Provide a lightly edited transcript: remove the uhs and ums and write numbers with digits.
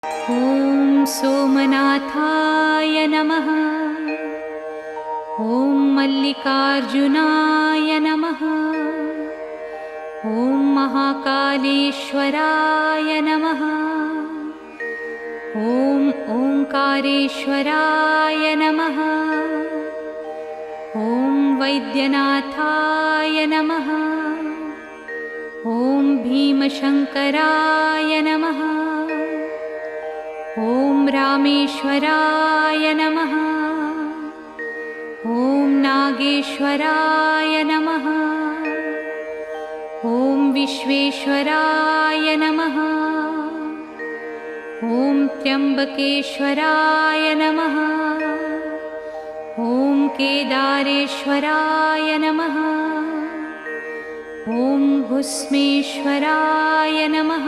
ॐ सोमनाथाय नमः। ॐ मल्लिकार्जुनाय नमः। ॐ महाकालेश्वराय नमः। ॐ ओंकारेश्वराय नमः। ॐ वैद्यनाथाय नमः। ॐ भीमशङ्कराय नमः। ॐ रामेश्वराय नमः। ॐ नागेश्वराय नमः। ॐ विश्वेश्वराय नमः। ॐ त्र्यम्बकेश्वराय नमः। ॐ केदारेश्वराय नमः। ॐ भुस्मेश्वराय नमः।